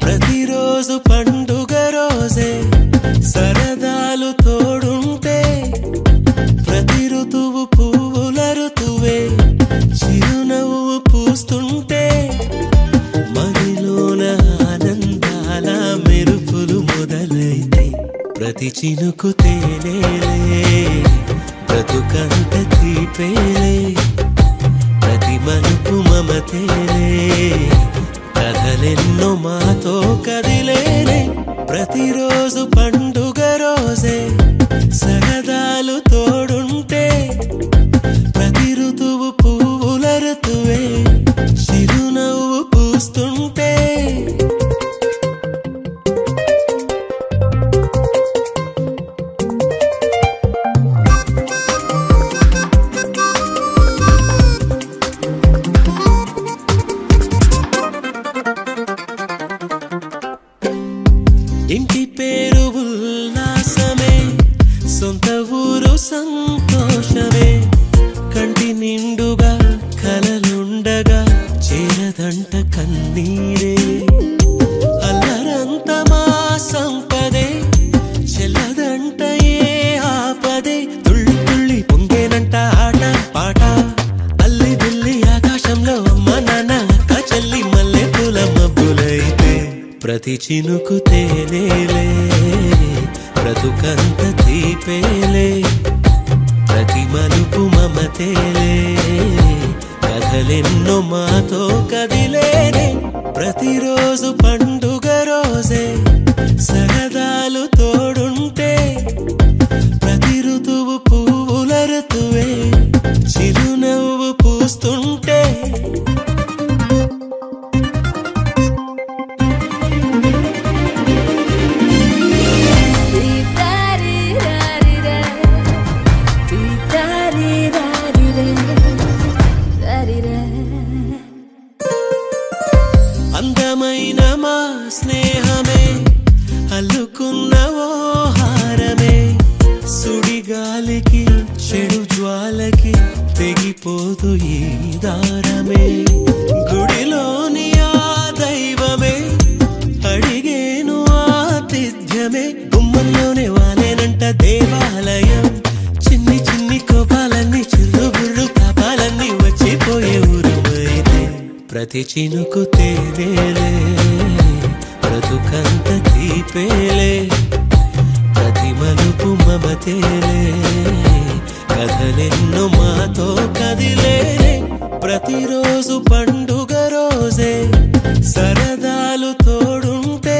ప్రతిరోజు పండుగ రోజే సరదాలు తోడుంటే ప్రతి ఋతువు పువ్వుల ఋతువే చిరునవ్వు పూస్తుంటే మదిలోన ఆనందాల మెరుపులు మొదలైతే ప్రతి చినుకు తేనేలే బ్రతుకంత తీపేలే ప్రతి మలుపు మమతేలే కథలెన్నో మాతో కదిలేనే ప్రతిరోజు పండుగ రోజే సరదాలు తోడుంటే ప్రతి ఋతువు పువ్వుల ఋతువే చిరునవ్వు పూస్తుంటే ఇంటి పేరు ఉల్లాసమే సొంత ఊరు సంతోషమే కంటి నిండుగా కలలుండగా చేరదంట కన్నీరే అల్లరంత మా సంపదే చెల్లదంట ఏ ఆపదే తుళ్ళి తుళ్ళి పొంగేనంట ఆట పాట అల్లి బిల్లి ఆకాశంలో అమ్మ నాన్న అక్క చెల్లి మల్లె పూల మబ్బులైతే ప్రతి చినుకు తేనేలే బ్రతుకంత తీపేలే ప్రతి మలుపు మమతేలే కథలెన్నో మాతో కదిలేనే ప్రతిరోజు పండుగ రోజే సరదాలు తోడుంటే ప్రతి ఋతువు పువ్వుల ఋతువే చిరునవ్వు పూస్తుంటే అందమైన మా స్నేహమే అల్లుకున్న ఓ హారమే సుడిగాలికి చెడు జ్వాలకి తెగిపోదు ఈ దారమే గుడిలోని ఆ దైవమే అడిగేను ఆతిథ్యమే గుమ్మంలోనే వాలేనంట దేవాలయం చిన్ని చిన్ని కోపాలన్నీ చిల్లుబుర్రు తాపాలన్నీ వచ్చిపోయే ఊరుమైతే ప్రతి చినుకు తేనేలే బ్రతుకంత తీపేలే ప్రతి మలుపు మమతేలే కథలెన్నో మాతో కదిలేనే ప్రతిరోజు పండుగ రోజే సరదాలు తోడుంటే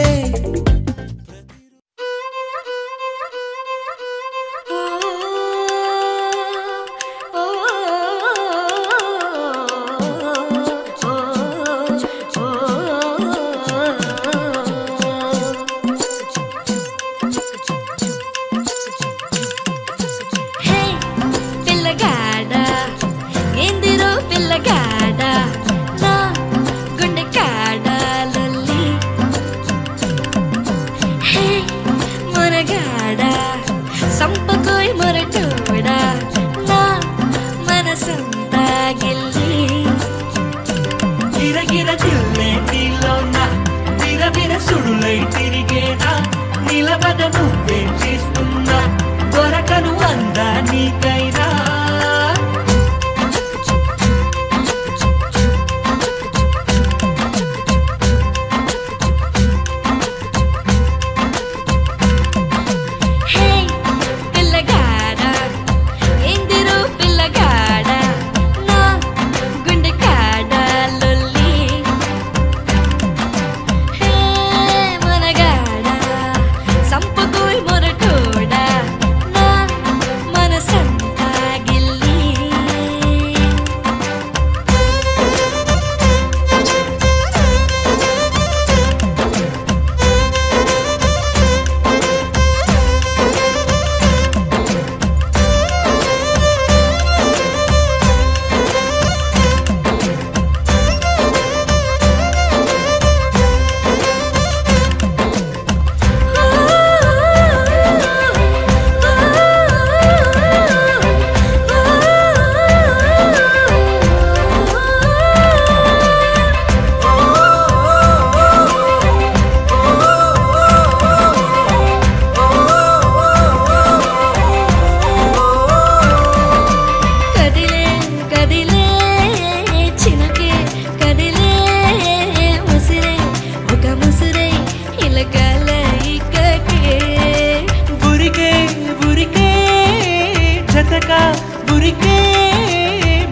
గురికే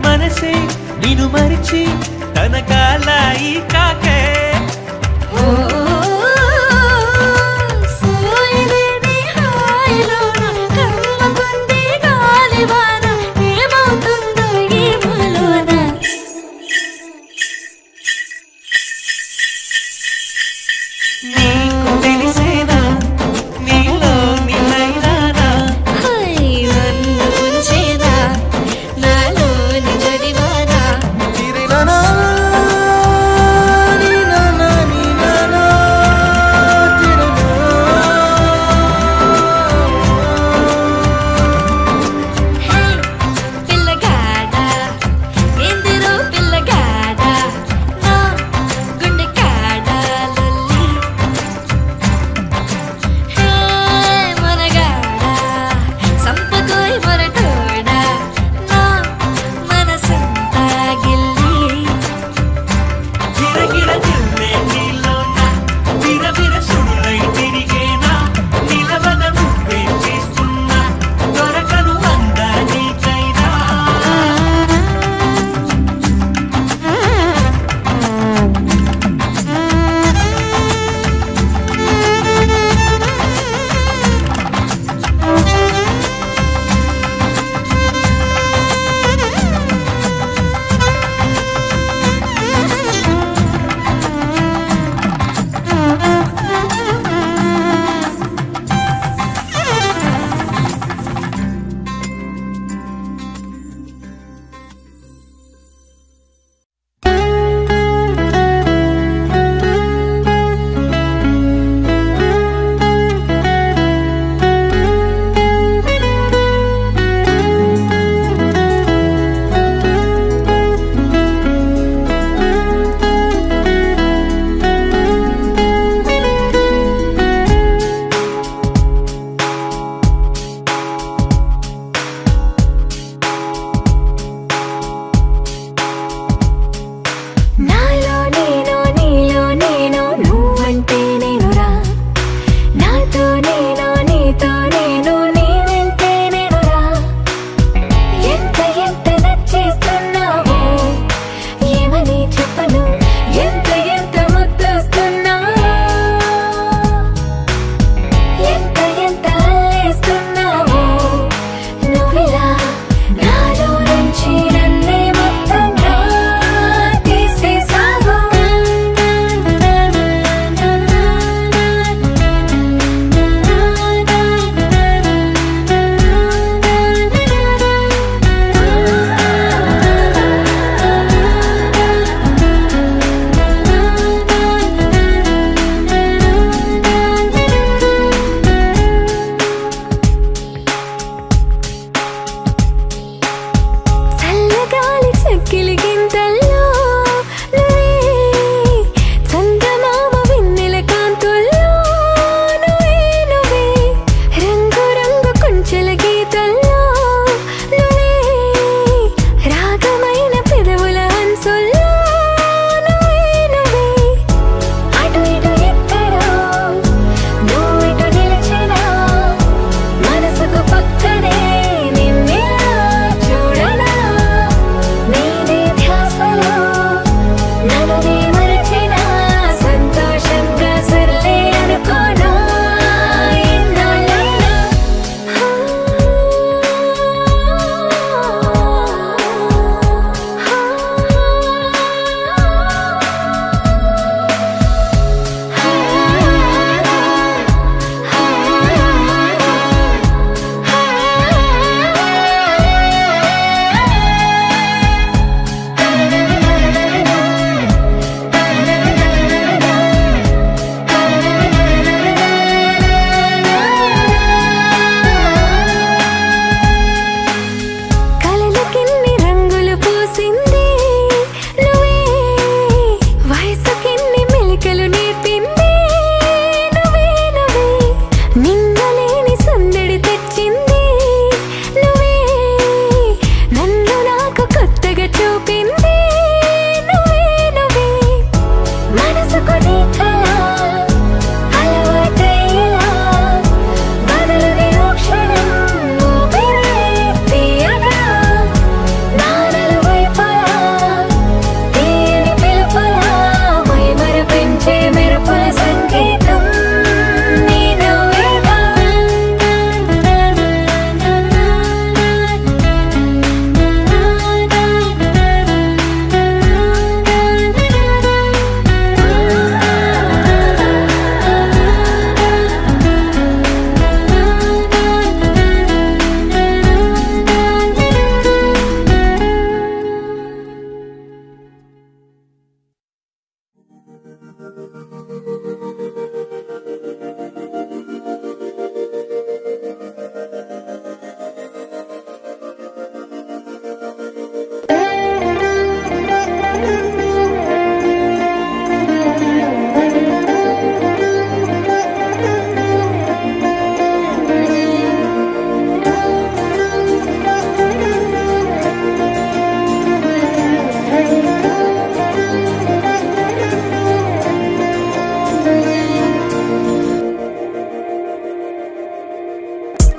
మనసే నిన్ను మరిచి తన కాలాయి కాకే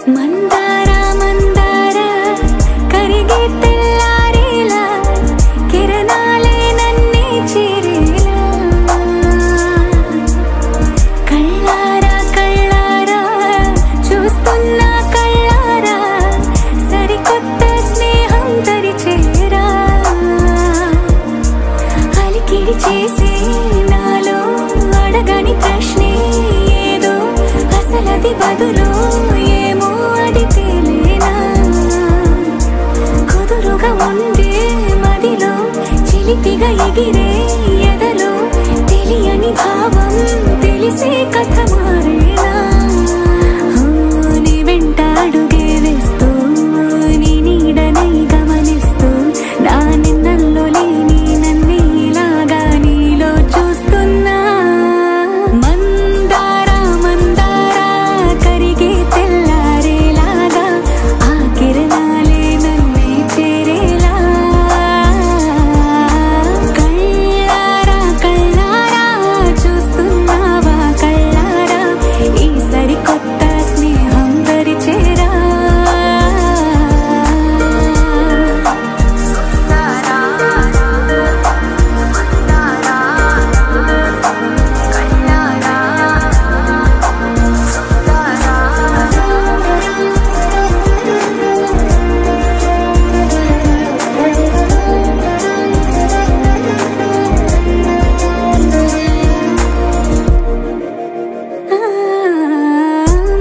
మందారా మందారా కరిగే తెల్లారేలా కిరణాలే నన్నే చేరేలా కళ్ళారా కళ్ళారా చూస్తున్నా కళ్ళారా సరికొత్త స్నేహం తరిచేరా అలికిడి చేసే నాలో అడగని ప్రశ్నే ఏదో అసలది బదులు ఏమో అది తేలేనా కుదురుగా ఉండే మదిలో చిలిపిగా ఎగిరే ఎదలో తెలియని భావం తెలిసే కథ మారేనా నీ వెంట అడుగే వేస్తూ నీ నీడనై గమనిస్తూ నా నిన్నల్లో లేని నన్నే ఇలాగా నీలో చూస్తున్నా మందారా మందారా కరిగే తెల్లారేలాగా ఆ కిరణాలే నన్నే చేరేలా కళ్ళారా కళ్ళారా చూస్తున్నావా కళ్ళారా ఈ సరికొత్త స్నేహం దరిచేరా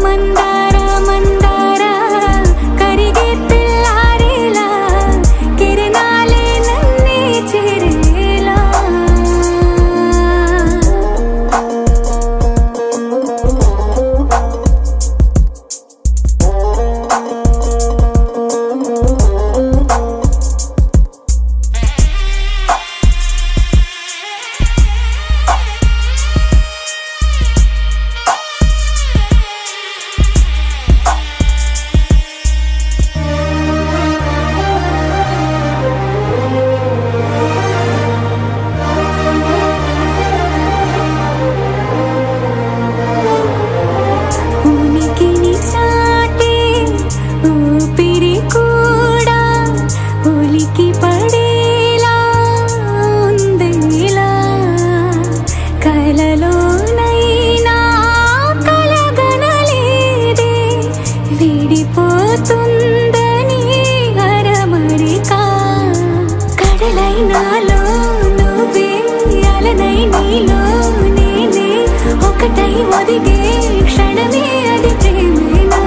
మందారా మందారా కరిగే తెల్లారేలా కిరణాలే నన్నే చేరేలా ఉనికిని చాటే ఊపిరి కూడా ఉలికి పడేలా ఉందేలా కలలోనైనా కలగనలేదే విడిపోతుందని అరమరికా కడలైనాలో నువ్వే అలనై నీలో నేనే ఒకటై ఒదిగే క్షణమే అది ప్రేమేనా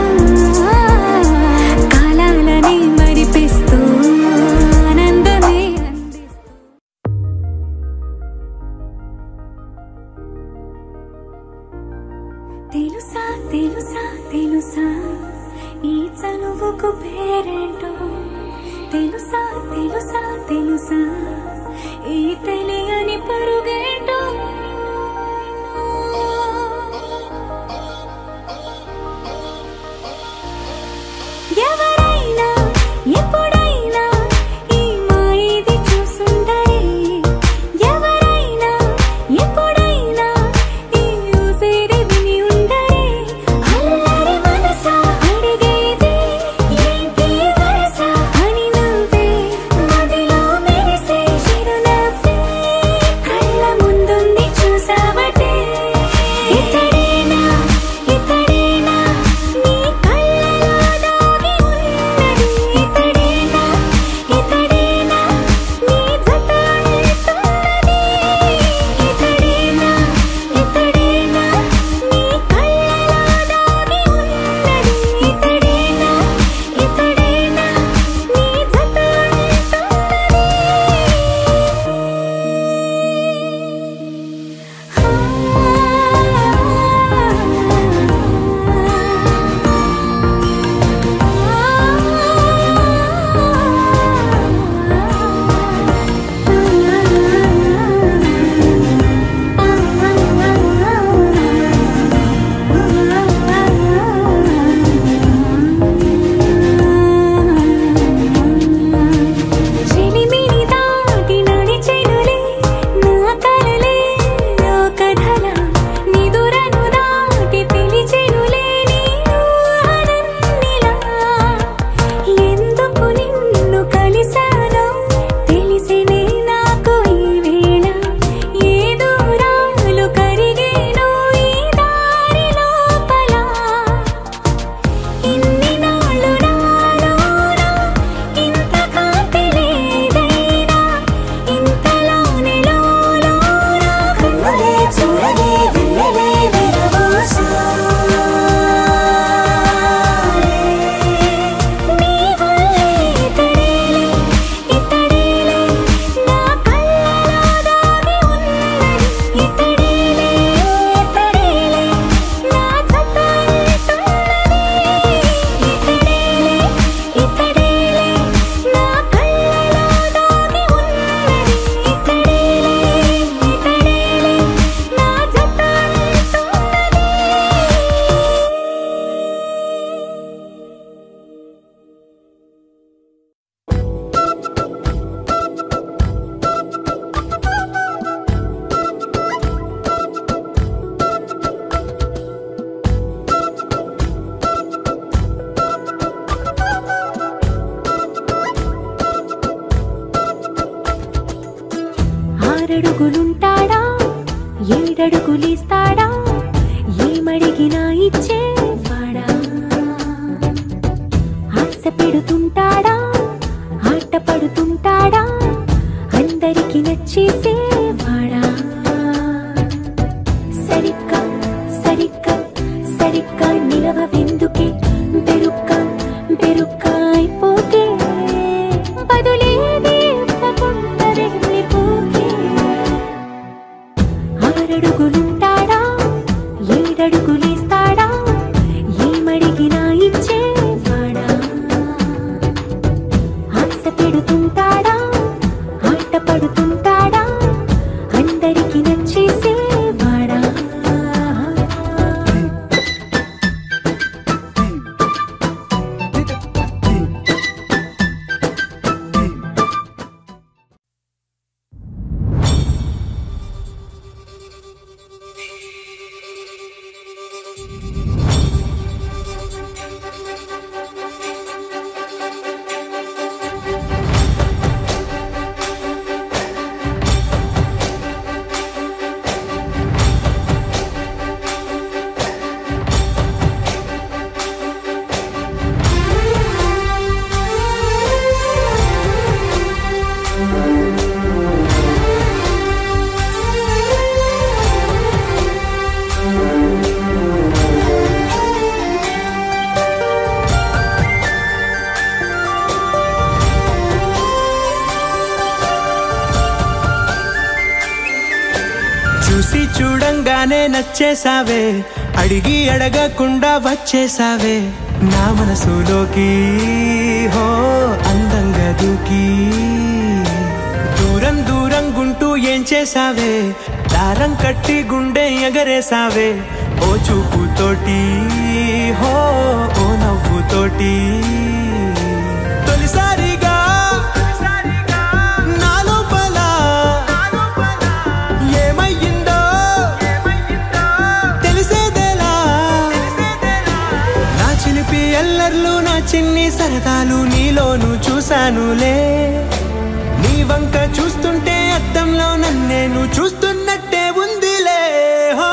కాలాలని మరిపిస్తూ ఆనందమే అందిస్తూ తెలుసా తెలుసా తెలుసా ఈ చనువుకు పేరేంటో తెలుసా తెలుసా తెలుసా ఈ తెలియని పరుగేంటో ఎవరైనా ఎప్పుడైనా ఈ మాయది చూసుండరే ఎవరైనా ఎప్పుడైనా ఈ ఊసేది విని ఉండరే అల్లరి మనసా అడిగేది ఏంటి వరస అని నువ్వే మదిలో మెరిసే చిరునవ్వే కళ్ళ ముందు ఆరడుగులుంటాడా ఏడడుగులిస్తాడా ఏమడిగినా ఇచ్చేవాడా ఆశ పెడుతుంటాడా ఆట పడుతుంటాడా అందరికి నచ్చేసేవాడా సరిగ్గా సరిగ్గా సరిగ్గా నిలవెందుకే బెరుక్క బెరుక్క అయిపోతే బదులేది ఇవ్వకుండా వెళ్ళిపోకే ఆరడుగులుంటాడా ఏడడుగులిస్తాడా ఏమడిగినా ఇచ్చేవాడా ఆశ పెడుతుంటాడా ఆట పడుతుంటాడా అందరికి నచ్చేసేవాడా చూసి చూడంగానే నచ్చేసావే అడిగి అడగకుండా వచ్చేసావే నా మనసులోకి హో అందంగా దూకి దూరం దూరం గుంటూ ఏం చేసావే దారం కట్టి గుండె ఎగరేసావే ఓ చూపుతోటి హో ఓ నవ్వుతోటి తొలిసారిగా ఎల్లర్లు నా చిన్ని సరదాలు నీలోను చూశానులే నీ వంక చూస్తుంటే అద్దంలో నన్నేను చూస్తున్నట్టే ఉందిలే హో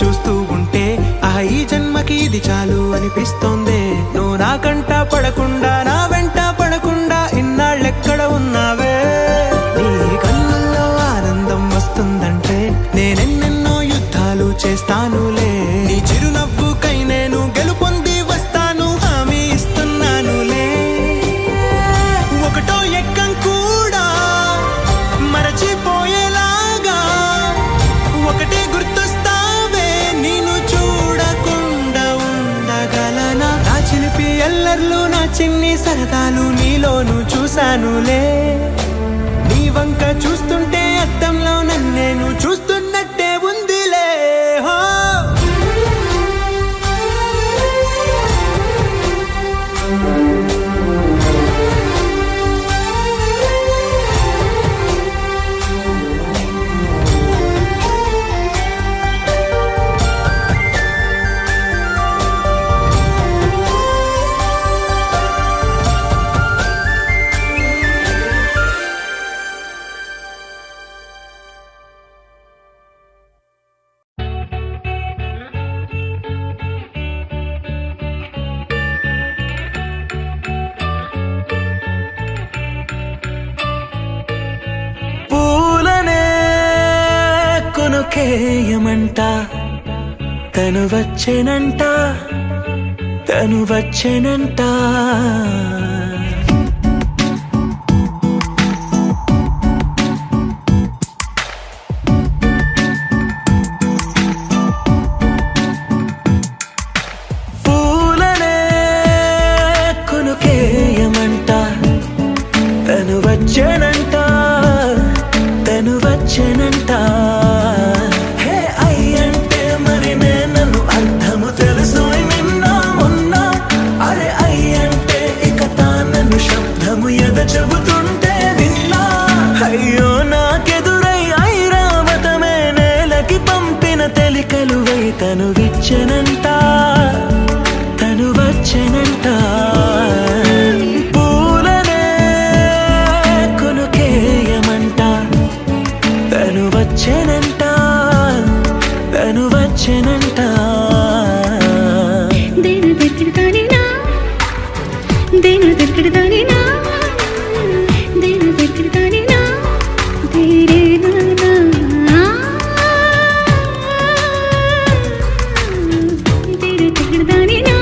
చూస్తూ ఉంటే ఈ జన్మకి ఇది చాలు అనిపిస్తోంది నువ్వు నా కంట పడకుండా నా వెంట పడకుండా ఇన్నాళ్ళెక్కడ ఉన్నావే నీ కళ్ళల్లో ఆనందం వస్తుందంటే నేనెన్నెన్నో యుద్ధాలు చేస్తానులే నీ చిరునవ్వుకై నేను గెలుపొంది వస్తాను హామీ ఇస్తున్నానులే ఒకటో ఎక్కం కూడా మరచిపోయేలాగా ఒకటే గుర్తొస్తా ఎల్లర్లు నా చిన్ని సరదాలు నీలోను చూశానులే నీ వంక చూస్తుంటే అద్దంలో నన్నేను చూస్తున్నట్టే ఉందిలే హో కేయమంట తను వచ్చెనంట తను వచ్చెనంట పూలనే కొనుకేయమంట తను వచ్చెనంట తను విచ్చెనంట తను వచ్చెనంట పూలనే కొనుకేయమంట తను వచ్చెనంట తను వచ్చెనంట దేను దగ్గరదానినా దేను దగ్గరదానినా దేను దగ్గరదానినా దేరేనా దేను దగ్గరదానినా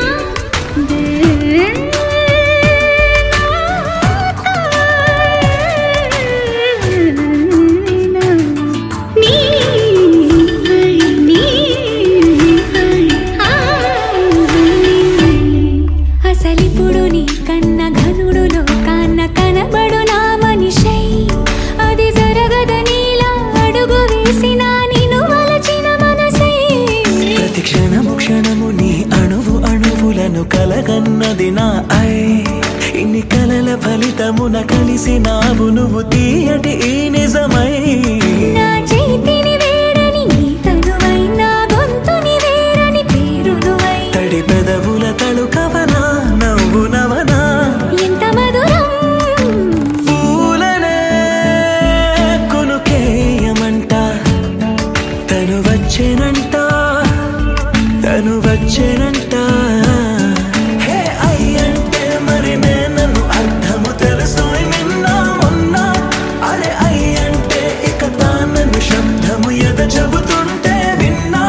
అసలిప్పుడు నీ కన్న ఘనుడులో కన్న కనబడు నా మనిషై అది జరగదనిలా అడుగు వేసిన నిన్ను వలచిన మనసై ప్రతి క్షణము క్షణము నీ అణువు అణువులను కలగన్నది నా ఐ ఇన్ని కలల ఫలితమున కలిసినావు నువ్వు తీయటి ఈ నిజమై నా చేతిని వేడని నీ తనువై నా గొంతుని వేరని పేరు నువ్వై తడి పెదవుల తళుకవనా నవ్వు నవనా ఎంత మధురం పూలనే కొనుకేయమంట తను వచ్చెనంట తను వచ్చెనంట హే అయ్యంటే మరి నన్ను అర్థము తెలుసు నిన్న మొన్న అరే అయ్యంటే ఇక తానను శబ్దము ఎద చెబుతుంటే విన్నా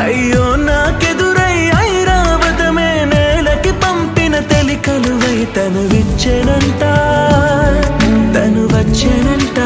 అయ్యో నాకెదురై ఐరావతమే నేలకి పంపిన తెలికలువై తను విచ్చెనంట తను వచ్చెనంట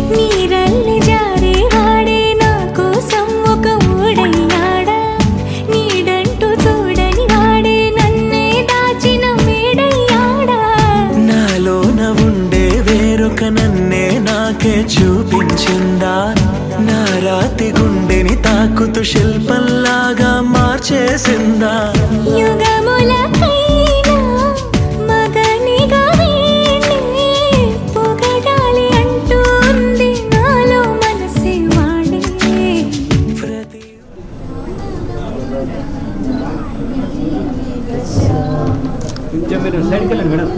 నీరల్లి జారే వాడే నా కోసం ఒక ఊడయ్యాడా నీడంటూ చూడని వాడే నన్నే దాచిన మేడయ్యాడా నాలోన ఉండే వేరొక నన్నే నాకే చూపించిందా నా రాతి గుండెని తాకుతూ శిల్పంలాగా మార్చేసిందా యుగములకైనా మగనిగా వీణ్ణి పొగడాలి అంటూ ఉంది నాలో మనసే వాడే ప్రతి మీరు సైడ్కి వెళ్ళండి మేడం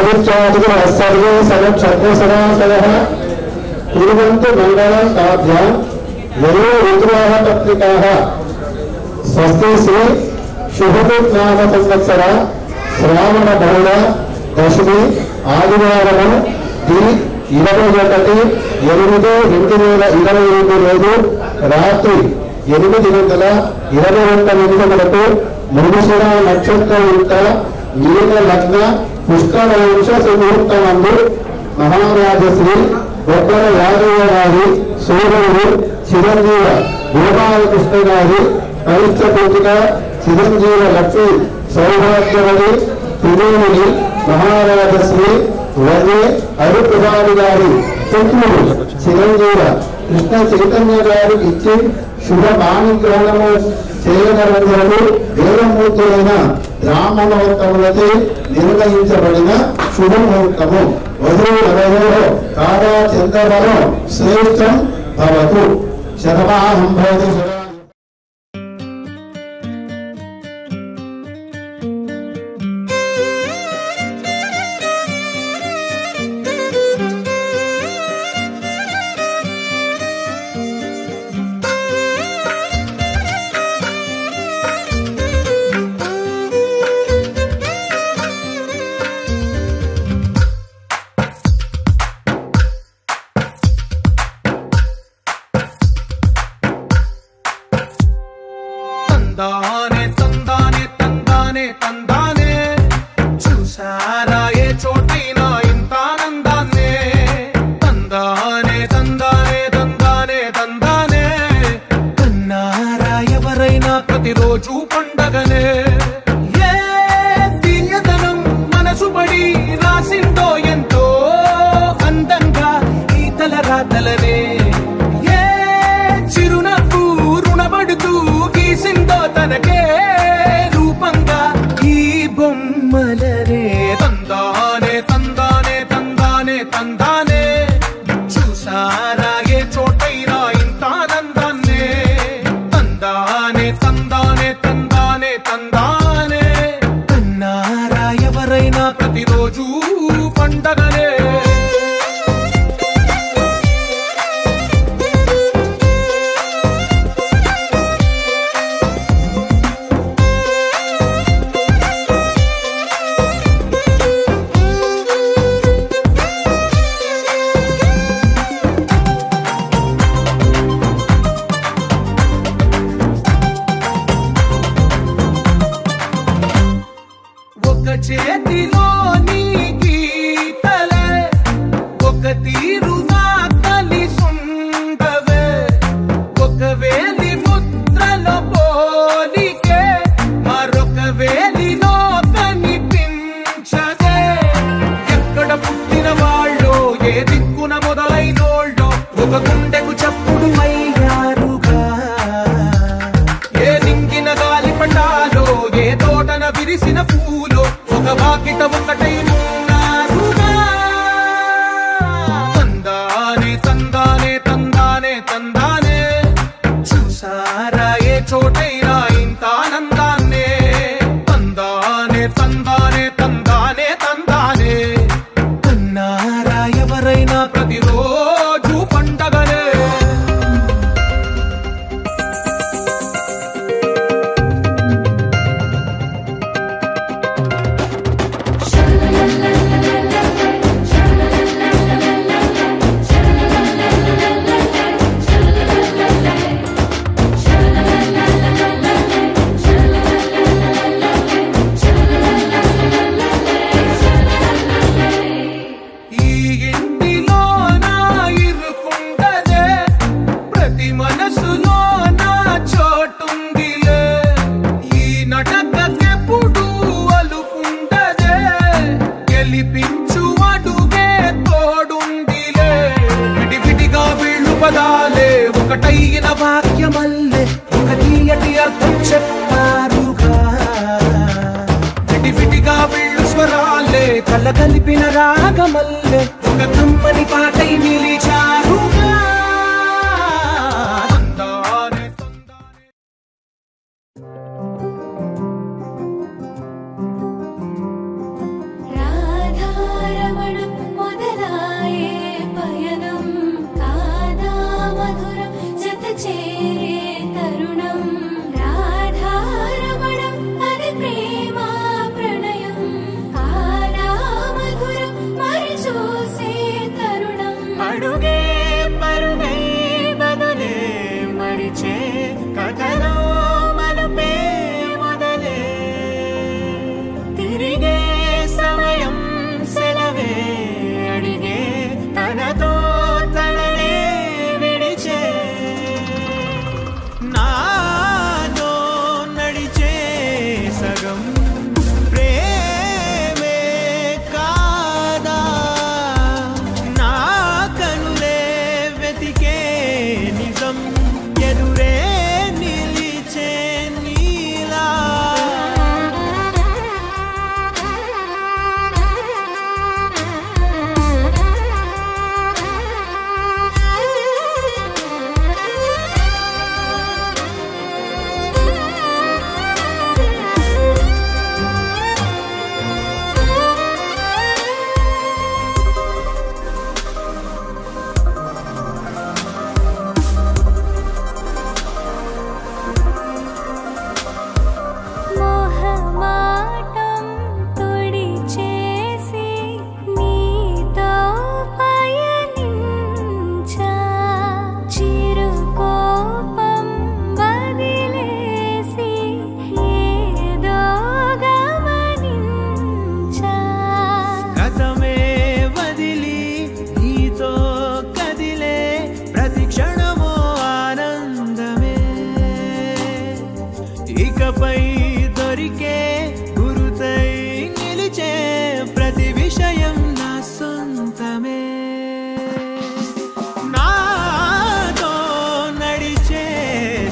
सर्वे सदक्षसदाशयः कुर्वन्तु मङ्गलं ताभ्यां ययो ऋतुवाः पत्रिकाः स्वस्ति श्री शुभकृत् नाम संवत्सर శ్రావణ బహుళ దశమి ఆదివారము ది 21/8/2022 రోజు రాత్రి 8:20 మృగశిర నక్షత్రయుక్త మీన లగ్న పుష్కరాంశ సుముహూర్తమందు మహారాజశ్రీ బొక్కల యాదయ్య గారి సోదరుడు చిరంజీవ గోపాలకృష్ణ గారి కనిష్ట పుత్రిక చిరంజీవ లక్ష్మి సౌభాగ్యవతి త్రివేణి మహారాజశ్రీ వదే హరిప్రసాద్ గారి పుత్రుడు చిరంజీవ కృష్ణ చైతన్య గారికి ఇచ్చి శుభ పాణిగ్రహణము చేయగలరు వేదమూర్తులైన బ్రాహ్మణోత్తములతో నిర్ణయించబడిన శుభముహూర్తము వధువులలో కాదా చంద్రబలం శ్రేష్టం భవతు శతమానం భవతి. తందానే తందానే తందానే తందానే చూసారా ఏ చోటైనా ఇంత ఆనందాన్నే తందానే తందానే తందానే తందానే కన్నారా ఎవరైనా ప్రతిరోజు పండగనే ఏ తీయదనం మనసు పడి రాసిందో ఎంతో అందంగా ఈ తలరాతలనే ఏ చిరునవ్వు రుణపడుతూ గీసిందో తనకే రూపంగా ఈ బొమ్మలనే తందానే తందానే తందానే తందానే చూసారా ఏ చోటైనా ఇంత ఆనందాన్నే తందానే తందానే తందానే తందానే కన్నారా ఎవరైనా ప్రతిరోజు పండగనే. చేతిలో నీ గీతలే ఒక తీరుగా కలిసుండవే ఒక వేలి ముద్రలో పోలికే మరొక వేలిలో కనిపించదే ఎక్కడ పుట్టిన వాళ్ళో ఏ దిక్కున మొదలైనోళ్ళో ఒక గుండెకు చప్పుడు అయ్యారుగా ఏ నింగిన గాలి పటాలో ఏ తోటన విరిసిన పూలో ఒక వాకిట ఒకటై ఉన్నారుగా తందానే తందానే తందానే తందానే చూసారా ఏ చోటైనా ఇంత ఆనందాన్నే తందానే తందానే తందానే తందానే కన్నారా ఎవరైనా ప్రతిరోజు పండగనే. ఒకటైన వాక్యమల్లే ఒక తీయటి అర్థం చెప్పారుగా విడివిడిగా వీళ్ళు స్వరాలే కళ్ళ కలిపిన రాగమల్లే ఒక కమ్మని పాటై నిలిచారుగా. రాధా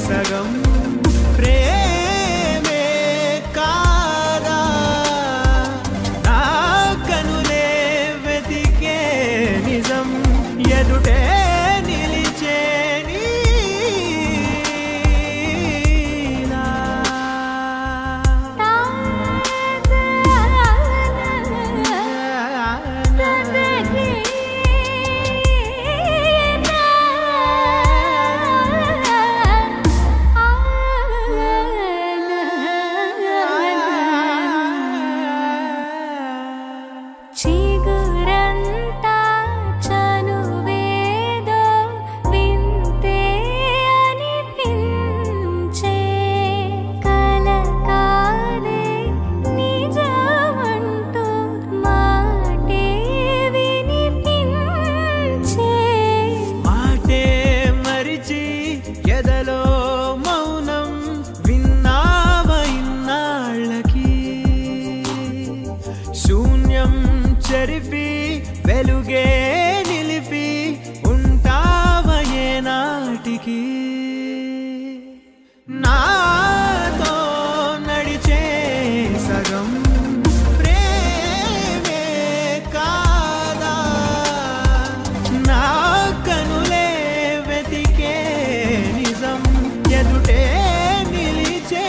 సగం ప్రేమే కాదా నా కనులే వెతికే నిజం ఎదుటే నిలిచే చెరిపి వెలుగే నిలిపి ఉంటావయే నాటికి నాతో నడిచే సగం ప్రేమే కాదా నా కనులే వెతికే నిజం ఎదుటే నిలిచే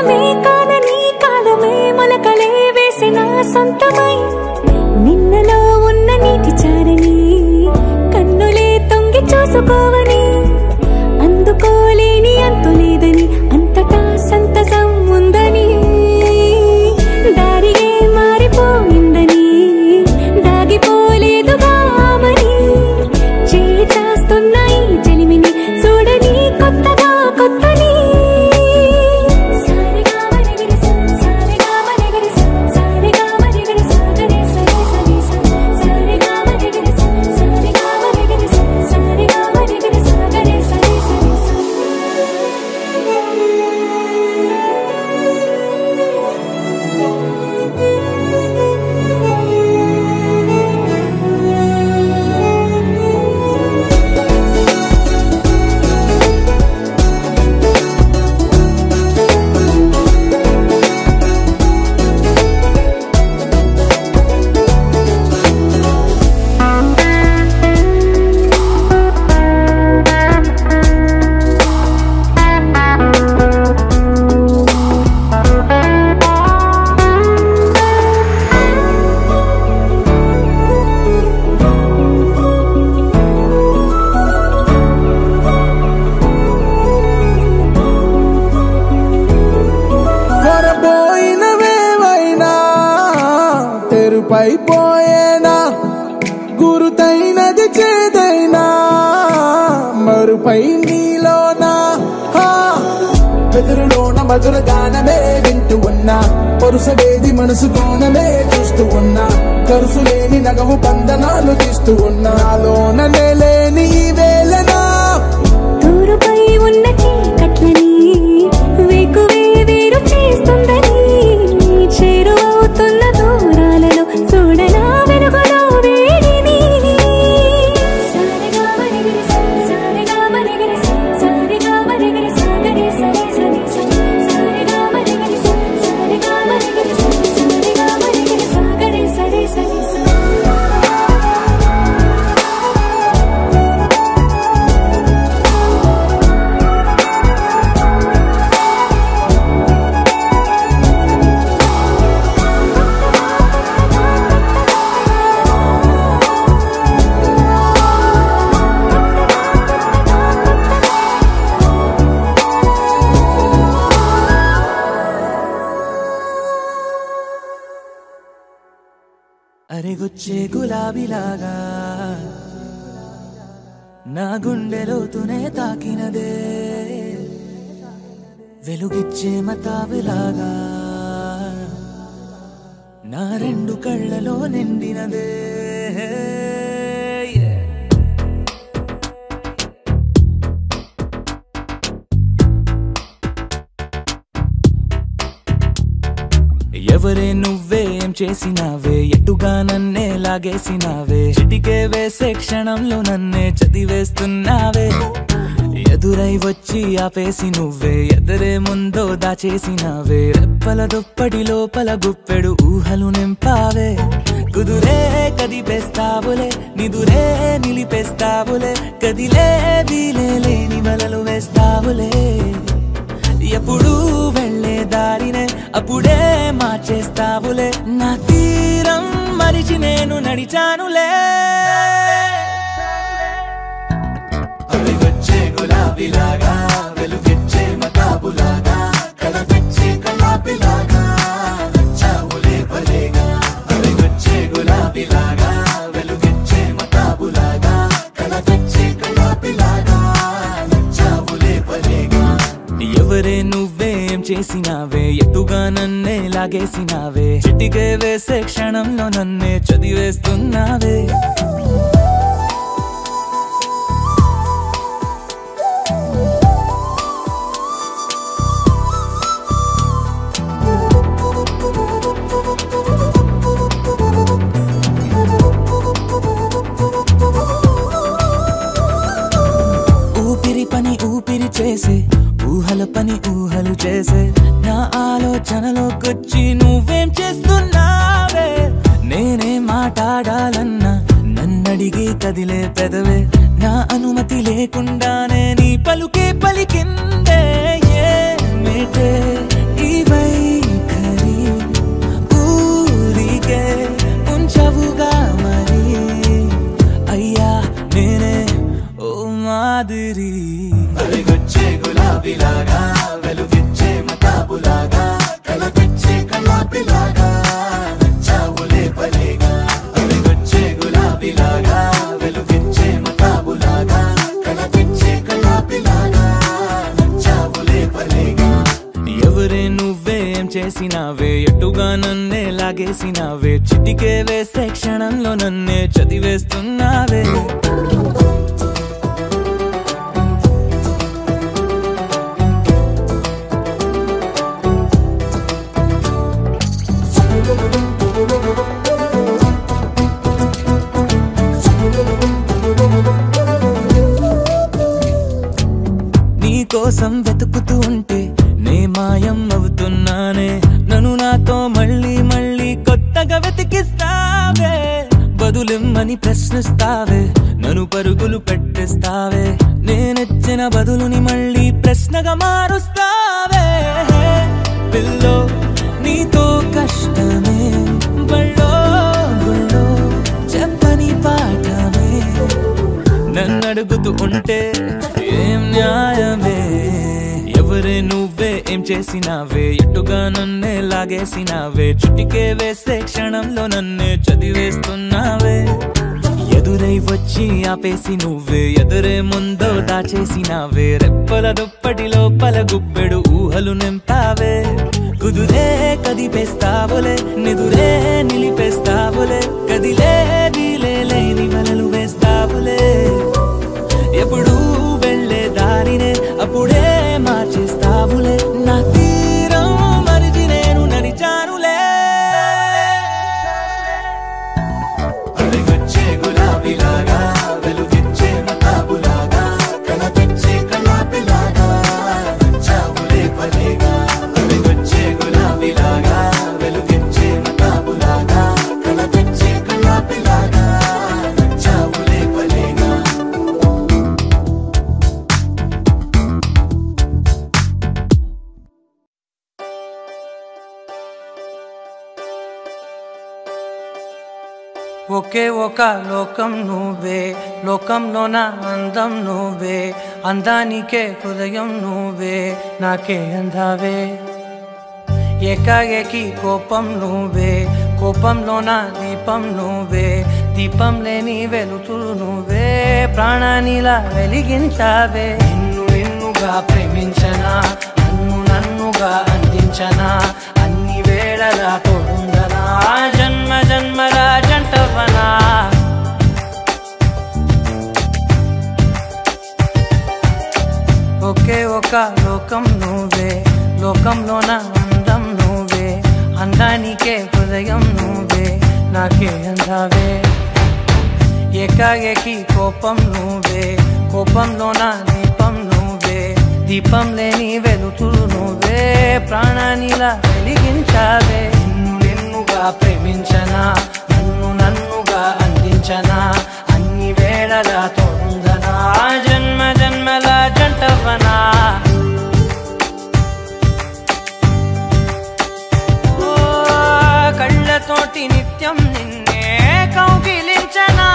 కాలమే కాదని కాలమే మొలకలే వేసిన సొంతమై నిన్నలో ఉన్న నీటి చారని కన్నులే తొంగి చూసుకోవని అందుకోలేని అంతులేదని అంతటా సంతసం ఉందని దారిగే మారిపోయిందని దాగిపోలేదుగా ఆమని చేస్తాస్తున్నాయి చెలిమిని చూడని కొత్తగా కొత్తని పైపోయేనా గురుతైనది చేదైనా మరుపై నీలోనా వెదురులోన మధుర గానమే వింటూ ఉన్నా పరుసవేది మనసు కోణమే చూస్తూ ఉన్నా కరుసులేని నగవు బంధనాలు తీస్తూ ఉన్నా లోన లేని వేళనా దూరుపై ఉన్న చీకట్లని వేకువే వేరు చేస్తుందని చేరువవుతున్న దూరాలలో చూడనా వెలుగులో వేడిని సారిగా మరిగిరి సారిగా మరిగిరి సారిగా మరిగిరి సాగరి సరి సరి సారిగా మరిగిరి సారిగా మరిగిరి సారిగా మరిగిరి సాగరి సరి సరి అరెగొచ్చే గులాబీలాగా నా గుండెలోతునే తాకినదే వెలుగిచ్చే మతాబులాగా నా రెండు కళ్ళలో నిండినదే ఎవరే నువ్వేం చేసినావే ఎటుగా నన్నే లాగేసినావే చిటికే వేసే క్షణంలో నన్నే చదివేస్తున్నావే ఎదురై వచ్చి ఆపేసి నువ్వే ఎదరే ముందో దాచేసినావే రెప్పల దుప్పటి లోపల గుప్పెడు ఊహలు నింపావే కుదురే కదిపేస్తావులే నిదురే నిలిపేస్తావులే కదిలే వీలే లేని వలలు వేస్తావులే ఎప్పుడు వెళ్ళే దారినే అప్పుడే మార్చేస్తావులే నా తీరం మరిచి నేను నడిచానులే అవిగొచ్చే గులాబీలాగా వెలుగిచ్చే మతాబులాగా కలపిచ్చే కలాపిలాగా నచ్చావులే భలేగా అవిగొచ్చే గులాబీలాగా వెలుగిచ్చే మతాబులాగా కలపిచ్చే కలాపిలాగా నచ్చావులే భలేగా ఎవరే నువ్వేం చేసినావే ఎటుగా నన్నే లాగేసినావే చిటికే వేసే క్షణంలో నన్నే చదివేస్తున్నావే ఊపిరి పని ఊపిరి చేసే ఊహల పని ఊహలు చేసే నా ఆలోచనలోకొచ్చి నువ్వేం చేస్తున్నావే నేనే మాట్లాడాలన్నా నన్నడిగి కదిలే పెదవే నా అనుమతి లేకుండానే నీ పలుకే పలికిందే ఏమిటే ఈ అలిగొచ్చే గులాబీలాగా వెలుగిచ్చే మతాబులాగా కలగొచ్చే కలాపిలాగా నచ్చావులే పలేగా అలిగొచ్చే గులాబీలాగా వెలుగిచ్చే మతాబులాగా కలగొచ్చే కలాపిలాగా నచ్చావులే పలేగా ఎవరే నువ్వేం చేసినావే ఎటుగా నన్నే లాగేసినావే చిటికే వేసే క్షణంలో నన్నే చదివేస్తున్నావే కోసం వెతుకుతూ ఉంటే నే మాయం అవుతున్నానే నన్ను నాతో మళ్ళీ మళ్ళీ కొత్తగా వెతికిస్తావే బదులిమ్మని ప్రశ్నిస్తావే నన్ను పరుగులు పెట్టిస్తావే నేనెచ్చిన బదులుని మళ్ళీ ప్రశ్నగా మారుస్తావే పిల్లో నీతో కష్టమే బళ్ళో గుళ్ళో చెప్పని పాఠమే నన్ను అడుగుతూ ఉంటే ఏం న్యాయమే ఎవరే నువ్వే ఏం చేసినావే ఎటుగా నన్నే లాగేసినావే చుట్టికే వేసే క్షణంలో నన్నే చదివేస్తున్నావే ఎదురై వచ్చి ఆపేసి నువ్వే ఎదురే ముందో దాచేసినావే రెప్పల దుప్పటి లోపల గుప్పెడు ఊహలు నింపావే కుదురే కదిపేస్తావులే నిదురే నిలిపేస్తావులే కదిలే వీలే లేని వలలు వేస్తావులే ఎప్పుడు వెళ్ళే దారినే అప్పుడే మార్చేస్తావులే నా తీరం మరిచి నేను నడిచానులే అలిగొచ్చే గులాబీలాగా వెలుగిచ్చే మతాబులాగా కలగొచ్చే కలాపిలాగా నచ్చావులే పలేగా అలిగొచ్చే గులాబీలాగా వెలుగిచ్చే మతాబులాగా కలగొచ్చే కలాపిలాగా నచ్చావులే పలేగా ఒకే ఒక లోకం నువ్వే లోకంలో నా అందం నువ్వే అందానికే హృదయం నువ్వే నాకే అందావే ఏకాఏకి కోపం నువ్వే కోపంలో నా దీపం నువ్వే దీపం లేని వెలుతురు నువ్వే ప్రాణానిలా వెలిగించావే నిన్ను నిన్నుగా ప్రేమించనా నన్ను నన్నుగా అందించనా అన్ని వేళలా తోడుందనా జన్మ జన్మల జంటవనా ఒకే ఒక లోకం నువ్వే లోకంలో నా అందం నువ్వే అందానికే హృదయం నువ్వే నాకే అందావే ఏకాఏకి కోపం నువ్వే కోపంలో నా దీపం నువ్వే దీపం లేని వెలుతురు నువ్వే ప్రాణానిలా వెలిగించావే నిన్ను నిన్నుగా ప్రేమించనా నన్ను నన్నుగా అందించనా అన్ని వేళలా తోడుందనా జన్మ జన్మల జంటవనా కళ్ళతోటి నిత్యం నిన్నే కౌగిలించనా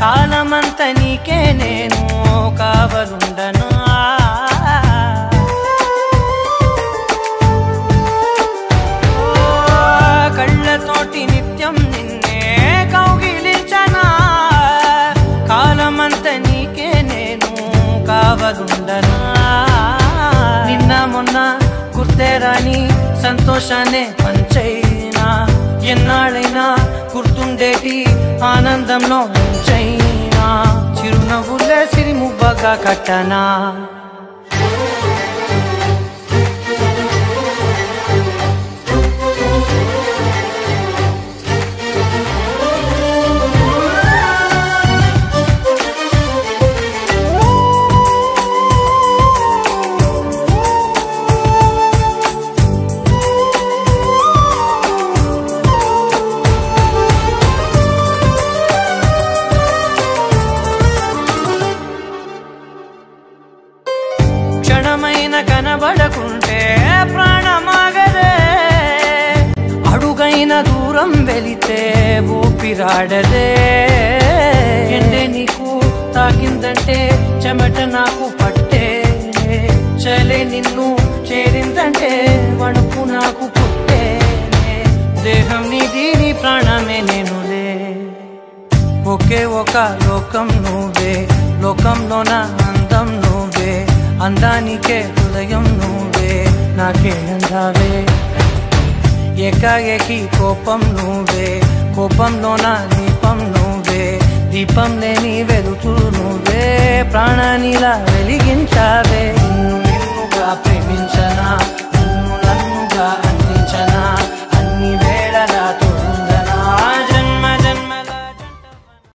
కాలమంత నీకే నేను కావలుండనా కళ్ళతోటి నిత్యం నిన్నే కౌగిలించనా కాలమంత నీకే నేను కావలుండనా నిన్న మొన్న గుర్తేరాని సంతోషాన్ని పంచైనా ఎన్నాళ్ళైనా గుర్తుండేటి ఆనందంలో ముంచైనా చిరునవ్వులే సిరిముబ్బగా కట్టనా కనబడకుంటే ప్రాణమాగదే అడుగైన దూరం వెళితే ఊపిరాడదే ఎండే నీకు తాకిందంటే చెమట నాకు పట్టే చలే నిన్ను చేరిందంటే వణుకు నాకు పుట్టే దేహం నీది నీ ప్రాణమే నేనులే ఒకే ఒక లోకం నువ్వే లోకంలో నా అందం నువ్వే అందానికే హృదయం నువ్వే నాకే అందావే ఏకాఏకి కోపం నువ్వే కోపంలో నా దీపం నువ్వే దీపం లేని వెలుతురు నువ్వే ప్రాణానిలా వెలిగించావే నిన్నుగా ప్రేమించనా